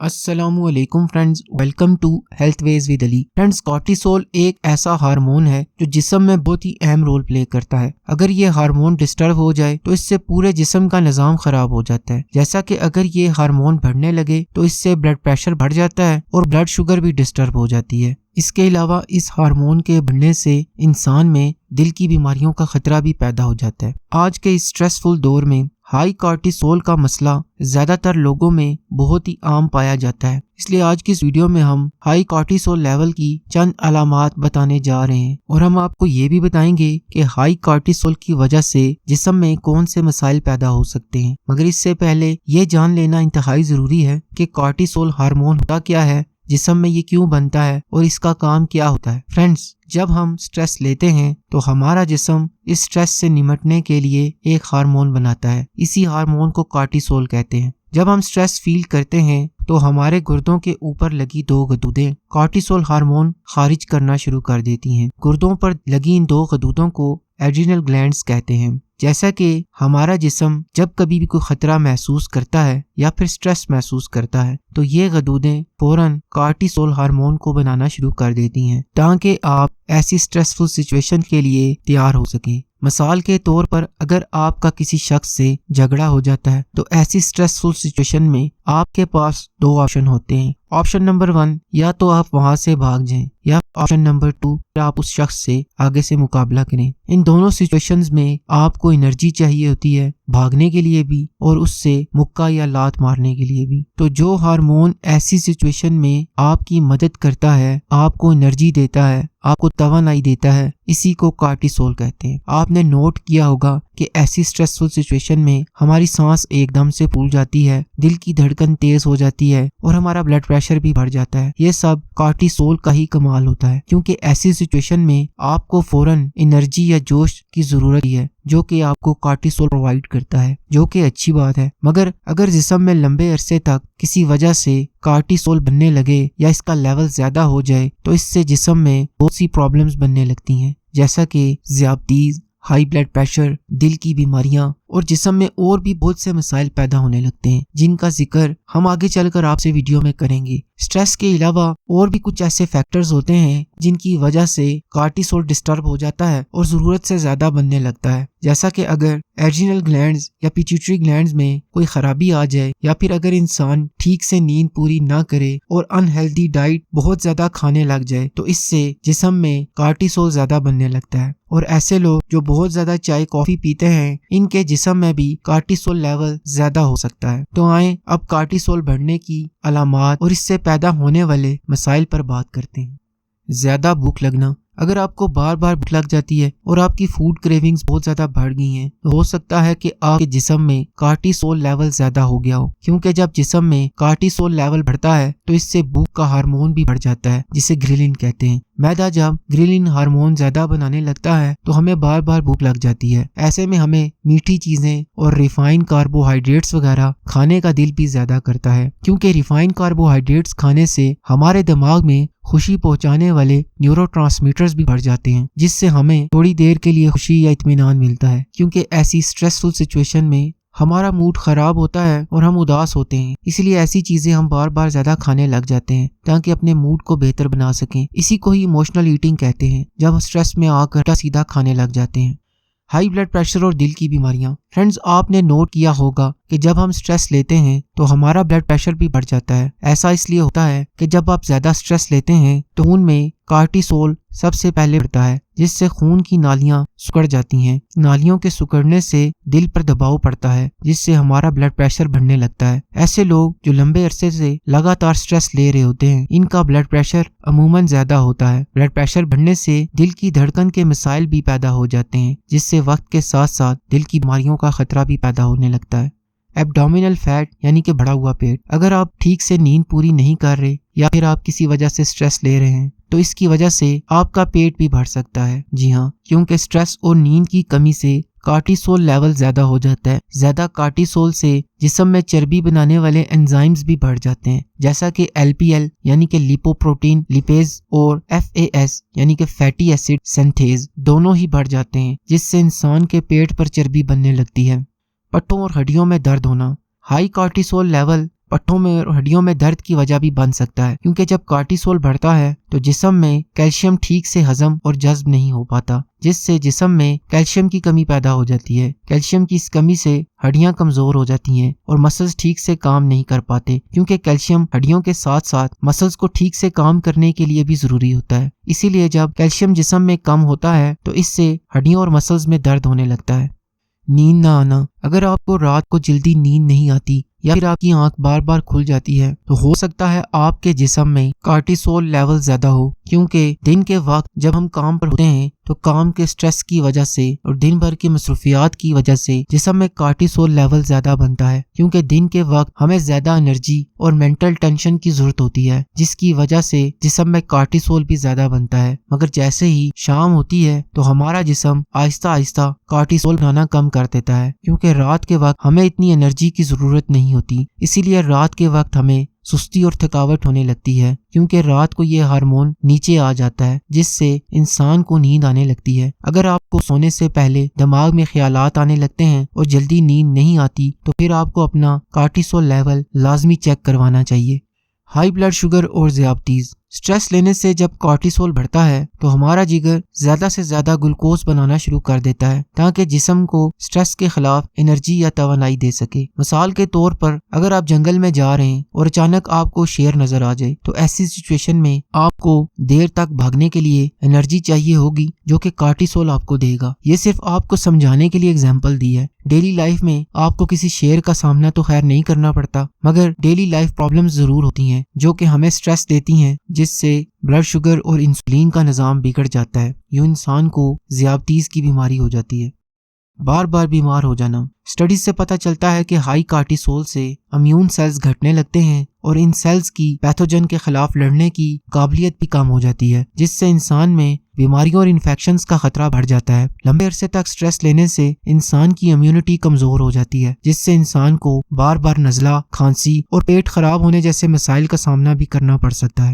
अस्सलाम वालेकुम friends, welcome to health ways with Ali. Friends, cortisol एक ऐसा हार्मोन है जो जिस्म में बहुत ही अहम रोल प्ले करता है। अगर ये हार्मोन डिस्टर्ब हो जाए तो इससे पूरे जिस्म का निज़ाम खराब हो जाता है। जैसा कि अगर ये हार्मोन बढ़ने लगे तो इससे ब्लड प्रेशर बढ़ जाता है और ब्लड शुगर भी डिस्टर्ब हो जाती है। इसके अलावा इस हार्मोन के बढ़ने से इंसान में दिल की बीमारियों का खतरा भी पैदा हो जाता है। आज के इस स्ट्रेसफुल दौर में हाई कॉर्टिसोल का मसला ज्यादातर लोगों में बहुत ही आम पाया जाता है। इसलिए आज की इस वीडियो में हम हाई कॉर्टिसोल लेवल की चंद अलामात बताने जा रहे हैं और हम आपको ये भी बताएंगे कि हाई कॉर्टिसोल की वजह से जिस्म में कौन से मसाइल पैदा हो सकते हैं। मगर इससे पहले ये जान लेना इंतहाई जरूरी है कि कॉर्टिसोल हार्मोन होता क्या है, जिस्म में ये क्यों बनता है और इसका काम क्या होता है। फ्रेंड्स, जब हम स्ट्रेस लेते हैं तो हमारा जिस्म इस स्ट्रेस से निपटने के लिए एक हार्मोन बनाता है। इसी हार्मोन को कॉर्टिसोल कहते हैं। जब हम स्ट्रेस फील करते हैं तो हमारे गुर्दों के ऊपर लगी दो गदूदें कॉर्टिसोल हार्मोन खारिज करना शुरू कर देती हैं। गुर्दों पर लगी इन दो गदूदों को एड्रिनल ग्लैंड्स कहते हैं। जैसा कि हमारा जिस्म जब कभी भी कोई खतरा महसूस करता है या फिर स्ट्रेस महसूस करता है तो ये गदूदें फौरन कॉर्टिसोल हार्मोन को बनाना शुरू कर देती हैं ताकि आप ऐसी स्ट्रेसफुल सिचुएशन के लिए तैयार हो सकें। मिसाल के तौर पर अगर आपका किसी शख्स से झगड़ा हो जाता है तो ऐसी स्ट्रेसफुल सिचुएशन में आपके पास दो ऑप्शन होते हैं। ऑप्शन नंबर 1, या तो आप वहां से भाग जाएं, या ऑप्शन नंबर 2, आप उस शख्स से आगे से मुकाबला करें। इन दोनों सिचुएशंस में आपको एनर्जी चाहिए होती है भागने के लिए भी और उससे मुक्का या लात मारने के लिए भी। तो जो हार्मोन ऐसी सिचुएशन में आपकी मदद करता है, आपको एनर्जी देता है, आपको तवानाई देता है, इसी को कॉर्टिसोल कहते हैं। आपने नोट किया होगा कि ऐसी स्ट्रेसफुल सिचुएशन में हमारी सांस एकदम से फूल जाती है, दिल की धड़कन तेज हो जाती है और हमारा ब्लड प्रेशर भी बढ़ जाता है। ये सब कॉर्टिसोल का ही कमाल होता है, क्योंकि ऐसी सिचुएशन में आपको फौरन एनर्जी या जोश की जरूरत है जो कि आपको कॉर्टिसोल प्रोवाइड करता है, जो कि अच्छी बात है। मगर अगर जिस्म में लंबे अरसे तक किसी वजह से कॉर्टिसोल बनने लगे या इसका लेवल ज्यादा हो जाए तो इससे जिस्म में बहुत सी प्रॉब्लम्स बनने लगती हैं, जैसा कि ज़ियादतीज़, हाई ब्लड प्रेशर, दिल की बीमारियां और जिस्म में और भी बहुत से मसाइल पैदा होने लगते हैं, जिनका जिक्र हम आगे चलकर आपसे वीडियो में करेंगे। स्ट्रेस के अलावा और भी कुछ ऐसे फैक्टर्स होते हैं जिनकी वजह से कॉर्टिसोल डिस्टर्ब हो जाता है और जरूरत से ज्यादा बनने लगता है। जैसा कि अगर एड्रिनल ग्लैंड्स या पिट्यूटरी ग्लैंड्स में कोई खराबी आ जाए, या फिर अगर इंसान ठीक से नींद पूरी ना करे और अनहेल्दी डाइट बहुत ज्यादा खाने लग जाए तो इससे जिस्म में कॉर्टिसोल ज्यादा बनने लगता है। और ऐसे लोग जो बहुत ज्यादा चाय कॉफी पीते हैं, इनके जिस्म में भी कॉर्टिसोल लेवल ज्यादा हो सकता है। तो आए अब कॉर्टिसोल बढ़ने की अलामात और इससे पैदा होने वाले मसाइल पर बात करते हैं। ज्यादा भूख लगना। अगर आपको बार बार भूख लग जाती है और आपकी फूड क्रेविंग्स बहुत ज्यादा बढ़ गई हैं, तो हो सकता है कि आपके जिस्म में कॉर्टिसोल लेवल ज्यादा हो गया हो, क्योंकि जब जिस्म में कॉर्टिसोल लेवल बढ़ता है तो इससे भूख का हार्मोन भी बढ़ जाता है, जिसे ग्रिलिन कहते हैं। मैदा जब ग्रिलिन हार्मोन ज्यादा बनाने लगता है तो हमें बार बार भूख लग जाती है। ऐसे में हमें मीठी चीजें और रिफाइंड कार्बोहाइड्रेट्स वगैरह खाने का दिल भी ज्यादा करता है, क्योंकि रिफाइंड कार्बोहाइड्रेट्स खाने से हमारे दिमाग में खुशी पहुंचाने वाले न्यूरोट्रांसमीटर्स भी बढ़ जाते हैं, जिससे हमें थोड़ी देर के लिए खुशी या इत्मीनान मिलता है। क्योंकि ऐसी स्ट्रेसफुल सिचुएशन में हमारा मूड खराब होता है और हम उदास होते हैं, इसलिए ऐसी चीजें हम बार बार ज्यादा खाने लग जाते हैं ताकि अपने मूड को बेहतर बना सकें। इसी को ही इमोशनल ईटिंग कहते हैं, जब हम स्ट्रेस में आकर सीधा खाने लग जाते हैं। हाई ब्लड प्रेशर और दिल की बीमारियां। फ्रेंड्स, आपने नोट किया होगा कि जब हम स्ट्रेस लेते हैं तो हमारा ब्लड प्रेशर भी बढ़ जाता है। ऐसा इसलिए होता है कि जब आप ज्यादा स्ट्रेस लेते हैं तो खून में कॉर्टिसोल सबसे पहले बढ़ता है, जिससे खून की नालियां सिकुड़ जाती हैं। नालियों के सिकुड़ने से दिल पर दबाव पड़ता है, जिससे हमारा ब्लड प्रेशर बढ़ने लगता है। ऐसे लोग जो लंबे अरसे से लगातार स्ट्रेस ले रहे होते हैं, इनका ब्लड प्रेशर अमूमन ज्यादा होता है। ब्लड प्रेशर बढ़ने से दिल की धड़कन के मसाइल भी पैदा हो जाते हैं, जिससे वक्त के साथ साथ दिल की बीमारियों का खतरा भी पैदा होने लगता है। एब्डोमिनल फैट यानी कि बढ़ा हुआ पेट। अगर आप ठीक से नींद पूरी नहीं कर रहे या फिर आप किसी वजह से स्ट्रेस ले रहे हैं तो इसकी वजह से आपका पेट भी बढ़ सकता है। जी हाँ, क्योंकि स्ट्रेस और नींद की कमी से कॉर्टिसोल लेवल ज्यादा हो जाता है। ज्यादा कॉर्टिसोल से जिस्म में चर्बी बनाने वाले एंजाइम्स भी बढ़ जाते हैं, जैसा कि LPL यानी कि लिपोप्रोटीन लिपेज और FAS यानी कि फैटी एसिड सिंथेज दोनों ही बढ़ जाते हैं, जिससे इंसान के पेट पर चर्बी बनने लगती है। पट्टों और हड्डियों में दर्द होना। हाई कॉर्टिसोल लेवल پٹھوں میں اور ہڈیوں میں درد کی وجہ بھی بن سکتا ہے، کیونکہ جب کارٹیسول بڑھتا ہے تو جسم میں کیلشیم ٹھیک سے ہضم اور جذب نہیں ہو پاتا، جس سے جسم میں کیلشیم کی کمی پیدا ہو جاتی ہے۔ کیلشیم کی اس کمی سے ہڈیاں کمزور ہو جاتی ہیں اور مسلز ٹھیک سے کام نہیں کر پاتے، کیونکہ کیلشیم ہڈیوں کے ساتھ ساتھ مسلز کو ٹھیک سے کام کرنے کے لیے بھی ضروری ہوتا ہے۔ اسی لیے جب کیلشیم جسم میں کم ہوتا ہے تو اس سے ہڈیوں اور مسلز میں درد ہونے لگتا ہے۔ نیند نہ آنا۔ اگر آپ کو رات کو جلدی نیند نہیں آتی یا پھر آپ کی آنکھ بار بار کھل جاتی ہے تو ہو سکتا ہے آپ کے جسم میں کارٹیسول لیول زیادہ ہو، کیونکہ دن کے وقت جب ہم کام پر ہوتے ہیں تو کام کے سٹریس کی وجہ سے اور دن بھر کی مصروفیات کی وجہ سے جسم میں کارٹیسول لیول زیادہ بنتا ہے، کیونکہ دن کے وقت ہمیں زیادہ انرجی اور مینٹل ٹینشن کی ضرورت ہوتی ہے، جس کی وجہ سے جسم میں کارٹیسول بھی زیادہ بنتا ہے۔ مگر جیسے ہی شام ہوتی ہے تو ہمارا جسم آہستہ آہستہ کارٹیسول بنانا کم کر دیتا ہے، کیونکہ رات کے وقت ہمیں اتنی انرجی کی ضرورت نہیں ہوتی، اسی لیے رات کے وقت ہمیں سستی اور تھکاوٹ ہونے لگتی ہے، کیونکہ رات کو یہ ہارمون نیچے آ جاتا ہے جس سے انسان کو نیند آنے لگتی ہے۔ اگر آپ کو سونے سے پہلے دماغ میں خیالات آنے لگتے ہیں اور جلدی نیند نہیں آتی تو پھر آپ کو اپنا کارٹیسول لیول لازمی چیک کروانا چاہیے۔ ہائی بلڈ شوگر اور ذیابیطس۔ سٹریس لینے سے جب کارٹیسول بڑھتا ہے تو ہمارا جگر زیادہ سے زیادہ گلوکوز بنانا شروع کر دیتا ہے تاکہ جسم کو سٹریس کے خلاف انرجی یا توانائی دے سکے۔ مثال کے طور پر اگر آپ جنگل میں جا رہے ہیں اور اچانک آپ کو شیر نظر آ جائے تو ایسی سچویشن میں آپ کو دیر تک بھاگنے کے لیے انرجی چاہیے ہوگی جو کہ کارٹیسول آپ کو دے گا۔ یہ صرف آپ کو سمجھانے کے لیے اگزامپل دی ہے۔ ڈیلی لائف میں آپ کو کسی شیر کا سامنا تو خیر نہیں کرنا پڑتا، مگر ڈیلی لائف پرابلمز ضرور ہوتی ہیں جو کہ ہمیں سٹریس دیتی ہیں، جس سے بلڈ شوگر اور انسولین کا نظام بگڑ جاتا ہے، یوں انسان کو ذیابیطس کی بیماری ہو جاتی ہے۔ بار بار بیمار ہو جانا۔ سٹڈیز سے پتہ چلتا ہے کہ ہائی کارٹیسول سے امیون سیلز گھٹنے لگتے ہیں اور ان سیلز کی پیتھوجن کے خلاف لڑنے کی قابلیت بھی کم ہو جاتی ہے، جس سے انسان میں بیماریوں اور انفیکشنز کا خطرہ بڑھ جاتا ہے۔ لمبے عرصے تک سٹریس لینے سے انسان کی امیونٹی کمزور ہو جاتی ہے، جس سے انسان کو بار بار نزلہ، کھانسی اور پیٹ خراب ہونے جیسے مسائل کا سامنا بھی کرنا پڑ سکتا ہے۔